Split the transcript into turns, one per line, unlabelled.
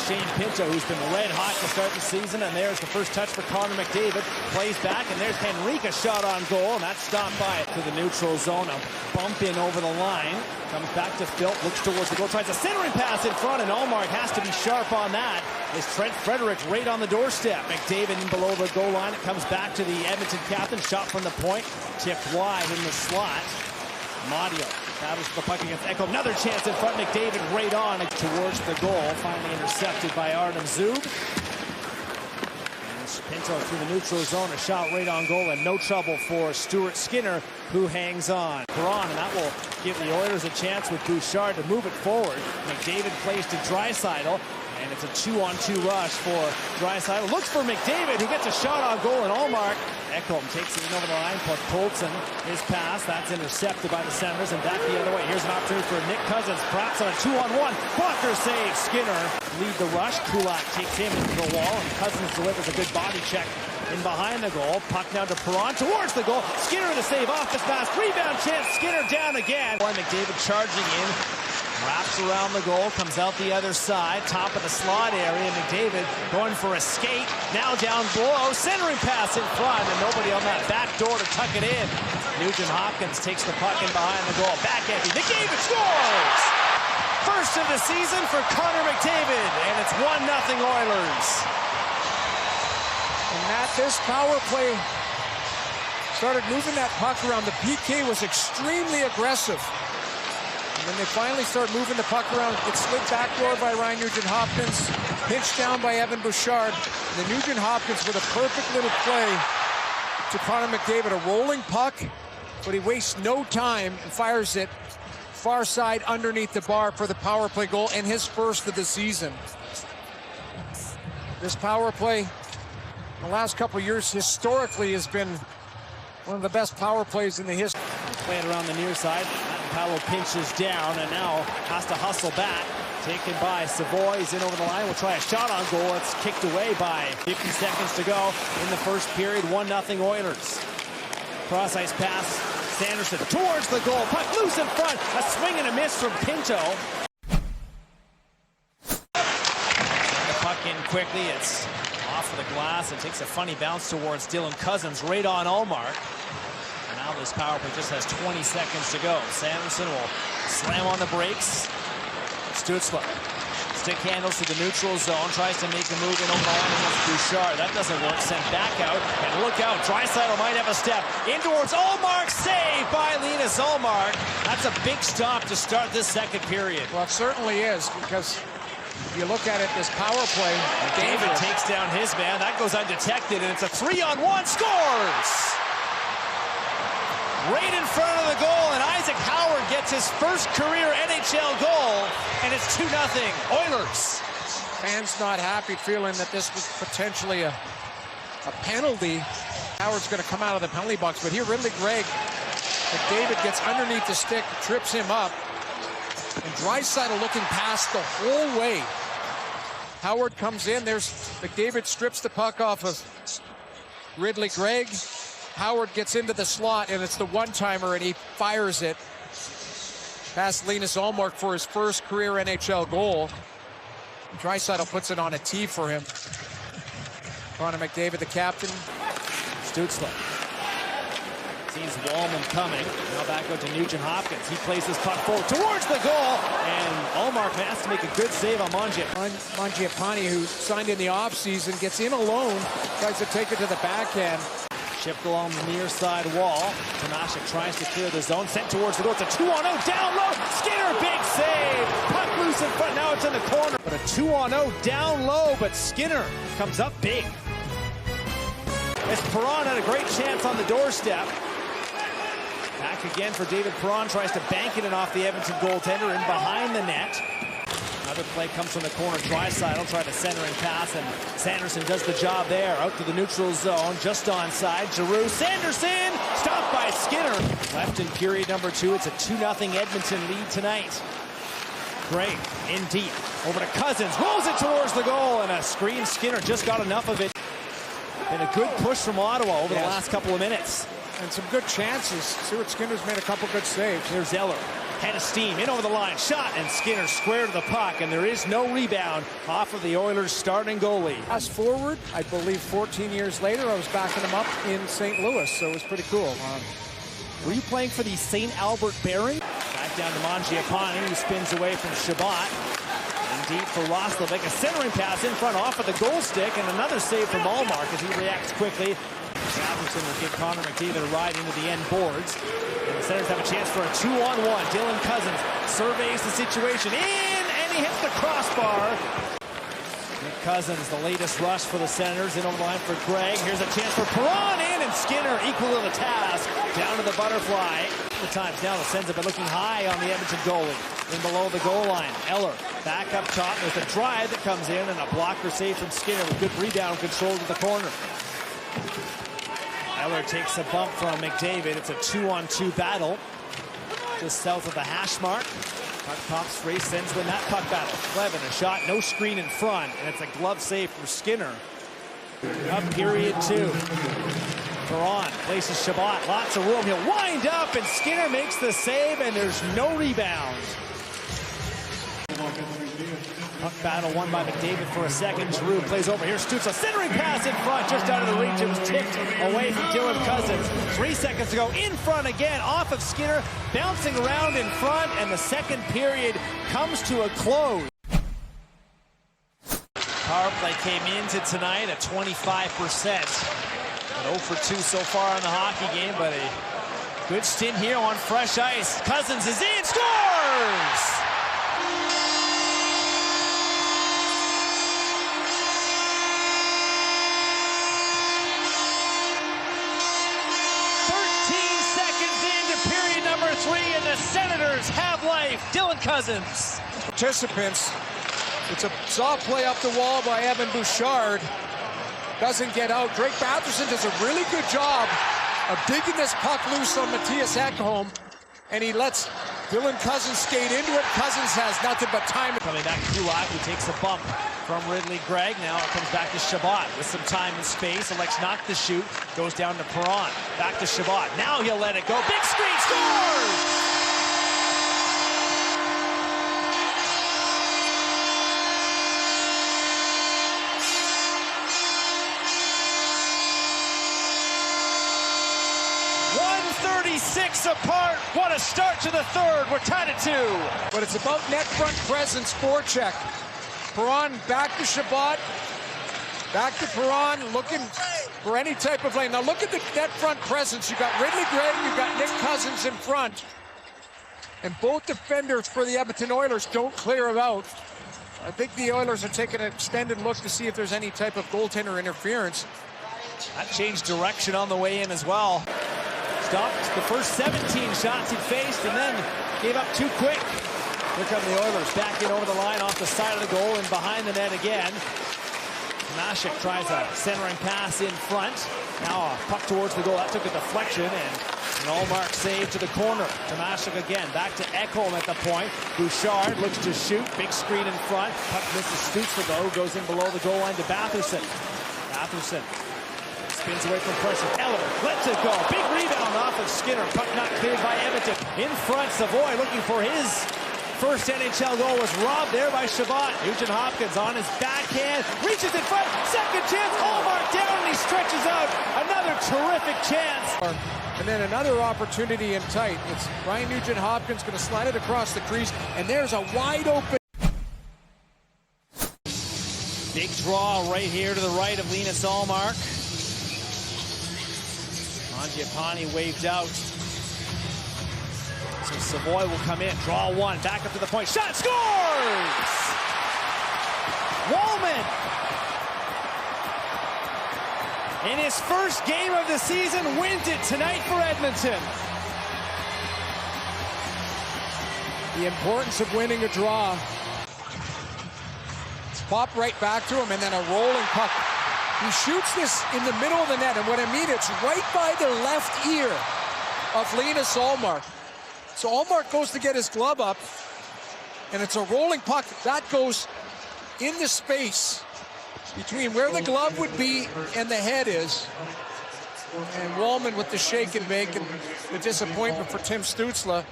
Shane Pinto, who's been red hot to start the season. And there's the first touch for Connor McDavid. Plays back, and there's Henrique, shot on goal, and that's stopped by to the neutral zone. A bump in over the line. Comes back to Phil, looks towards the goal, tries a centering pass in front, and Allmark has to be sharp on that. Is Trent Frederick right on the doorstep. McDavid in below the goal line. It comes back to the Edmonton captain. Shot from the point, tipped wide in the slot. Madio battles the puck against Echo. Another chance in front. McDavid right on towards the goal. Finally intercepted by Artem Zub. And Pinto through the neutral zone. A shot right on goal, and no trouble for Stuart Skinner, who hangs on. Perron, and that will give the Oilers a chance with Bouchard to move it forward. McDavid plays to Draisaitl, and it's a 2-on-2 rush for Draisaitl. Looks for McDavid, who gets a shot on goal, and Allmark. Ekholm takes it in over the line, but Colton, his pass, that's intercepted by the Senators, and back the other way. Here's an opportunity for Nick Cousins, perhaps on a 2-on-1. Blocker save, Skinner lead the rush. Kulak takes him into the wall, and Cousins delivers a good body check in behind the goal. Puck down to Perron towards the goal. Skinner the save off his pass. Rebound chance. Skinner down again. McDavid charging in. Wraps around the goal. Comes out the other side. Top of the slot area. McDavid going for a skate. Now down below. Centering pass in front. And nobody on that back door to tuck it in. Nugent Hopkins takes the puck in behind the goal. Back empty. McDavid scores! First of the season for Connor McDavid. And it's 1-0 Oilers.
And this power play started moving that puck around. The PK was extremely aggressive. And when they finally start moving the puck around, it slid backdoor by Ryan Nugent-Hopkins, pinched down by Evan Bouchard. And the Nugent-Hopkins with a perfect little play to Connor McDavid. A rolling puck, but he wastes no time and fires it far side underneath the bar for the power play goal, and his first of the season. This power play in the last couple of years historically has been one of the best power plays in the history.
Playing around the near side. Paolo pinches down and now has to hustle back. Taken by Savoy. He's in over the line. We'll try a shot on goal. It's kicked away by 50 seconds to go in the first period. 1-0 Oilers. Cross ice pass. Sanderson towards the goal. Puck loose in front. A swing and a miss from Pinto. The puck in quickly. It's off of the glass. It takes a funny bounce towards Dylan Cousins right on Allmark. And now this power play just has 20 seconds to go. Sanderson will slam on the brakes. Stutzler. Stick handles to the neutral zone. Tries to make a move in over the line against Bouchard. That doesn't work. Sent back out. And look out. Draisaitl might have a step. In towards Allmark. Saved by Linus Allmark. That's a big stop to start this second period.
Well, it certainly is, because if you look at it, this power play,
David takes down his man. That goes undetected, and it's a 3-on-1. Scores! Right in front of the goal, and Isaac Howard gets his first career NHL goal, and it's 2-0 Oilers.
Fans not happy, feeling that this was potentially a penalty. Howard's going to come out of the penalty box, but here Ridley Gregg, McDavid gets underneath the stick, trips him up, and Draisaitl looking past the whole way. Howard comes in. There's McDavid, strips the puck off of Ridley Gregg. Howard gets into the slot, and it's the one-timer, and he fires it past Linus Allmark for his first career NHL goal. Draisaitl puts it on a tee for him. Connor McDavid, the captain.
Stutzler sees Wallman coming. Now back out to Nugent-Hopkins. He plays this puck forward towards the goal, and Allmark has to make a good save on
Mangiapane, who signed in the offseason, gets in alone, tries to take it to the backhand.
Chipped along the near side wall. Tomashik tries to clear the zone. Sent towards the goal. It's a 2-on-0 down low. Skinner, big save. Puck loose in front. Now it's in the corner. But a 2-on-0 down low, but Skinner comes up big. As Perron had a great chance on the doorstep. Back again for David Perron. Tries to bank it in off the Edmonton goaltender in behind the net. Another play comes from the corner. Draisaitl try to center and pass, and Sanderson does the job there. Out to the neutral zone, just onside. Giroux, Sanderson, stopped by Skinner. Left in period number 2. It's a 2-0 Edmonton lead tonight. Gray in deep, over to Cousins, rolls it towards the goal, and a screen. Skinner just got enough of it. Been a good push from Ottawa over the last couple of minutes.
And some good chances. Stuart Skinner's made a couple good saves.
Here's Eller. Head of steam, in over the line, shot, and Skinner square to the puck, and there is no rebound off of the Oilers' starting goalie.
Fast forward, I believe 14 years later, I was backing him up in St. Louis, so it was pretty cool.
Were you playing for the St. Albert Bearing? Back down to Mangiapane, who spins away from Shabbat. And deep for Roslovic, a centering pass in front off of the goal stick, and another save from Allmark as he reacts quickly. Jefferson will give Connor McDavid a ride into the end boards. And the Senators have a chance for a 2-on-1. Dylan Cousins surveys the situation in, and he hits the crossbar. Nick Cousins, the latest rush for the Senators, in over the line for Gregg. Here's a chance for Perron in, and Skinner equal to the task. Down to the butterfly. The times now, the Sens have been looking high on the Edmonton goalie. In below the goal line, Eller back up top. There's a drive that comes in, and a blocker save from Skinner with good rebound control to the corner. Eller takes a bump from McDavid. It's a 2-on-2 battle just south of the hash mark. Puck pops, Ray Sens win that puck battle. Clevin, a shot, no screen in front, and it's a glove save for Skinner. Up period 2. Perron places Shabbat, lots of room. He'll wind up, and Skinner makes the save, and there's no rebound. Puck battle won by McDavid for a second. Giroux plays over. Here's Stützle. Centering pass in front, just out of the reach. It was tipped away from Dylan Cousins. 3 seconds to go. In front again, off of Skinner. Bouncing around in front, and the second period comes to a close. Power play came into tonight at 25%. 0 for 2 so far in the hockey game, but a good stint here on fresh ice. Cousins is in, scores! And the Senators have life. Dylan Cousins.
Participants, it's a soft play up the wall by Evan Bouchard. Doesn't get out. Drake Batherson does a really good job of digging this puck loose on Matthias Ekholm, and he lets Dylan Cousins skate into it. Cousins has nothing but time.
Coming back to Kulak, who takes a bump from Ridley Gregg. Now it comes back to Shabbat with some time and space. Elects not to shoot. Goes down to Perron. Back to Shabbat. Now he'll let it go. Big screen, scores! Apart. What a start to the third. We're tied at 2.
But it's about net front presence, forecheck. Perron back to Shabbat. Back to Perron, looking for any type of lane. Now look at the net front presence. You've got Ridley Gregg, you've got Nick Cousins in front. And both defenders for the Edmonton Oilers don't clear it out. I think the Oilers are taking an extended look to see if there's any type of goaltender interference.
That changed direction on the way in as well. Stopped the first 17 shots he faced and then gave up too quick. Here come the Oilers back in over the line off the side of the goal and behind the net again. Tomashik tries a centering pass in front. Now a puck towards the goal. That took a deflection and an Allmark save to the corner. Tomashik again back to Ekholm at the point. Bouchard looks to shoot. Big screen in front. Puck misses Stützle though. Goes in below the goal line to Batherson. Batherson spins away from pressure. Eller lets it go. Big rebound off of Skinner. Puck not cleared by Edmonton. In front, Savoy looking for his first NHL goal. Was robbed there by Shabbat. Nugent Hopkins on his backhand. Reaches in front. Second chance. Allmark down and he stretches out. Another terrific chance.
And then another opportunity in tight. It's Ryan Nugent Hopkins going to slide it across the crease. And there's a wide open.
Big draw right here to the right of Linus Allmark. Mangiapane waved out. So Savoy will come in, draw one, back up to the point, shot, scores! Wallman! In his first game of the season, wins it tonight for Edmonton.
The importance of winning a draw. Pop right back to him, and then a rolling puck. He shoots this in the middle of the net, and what I mean, it's right by the left ear of Linus Allmark. So Allmark goes to get his glove up, and it's a rolling puck. That goes in the space between where the glove would be and the head is. And Wallman with the shake and bake, and the disappointment for Tim Stützle.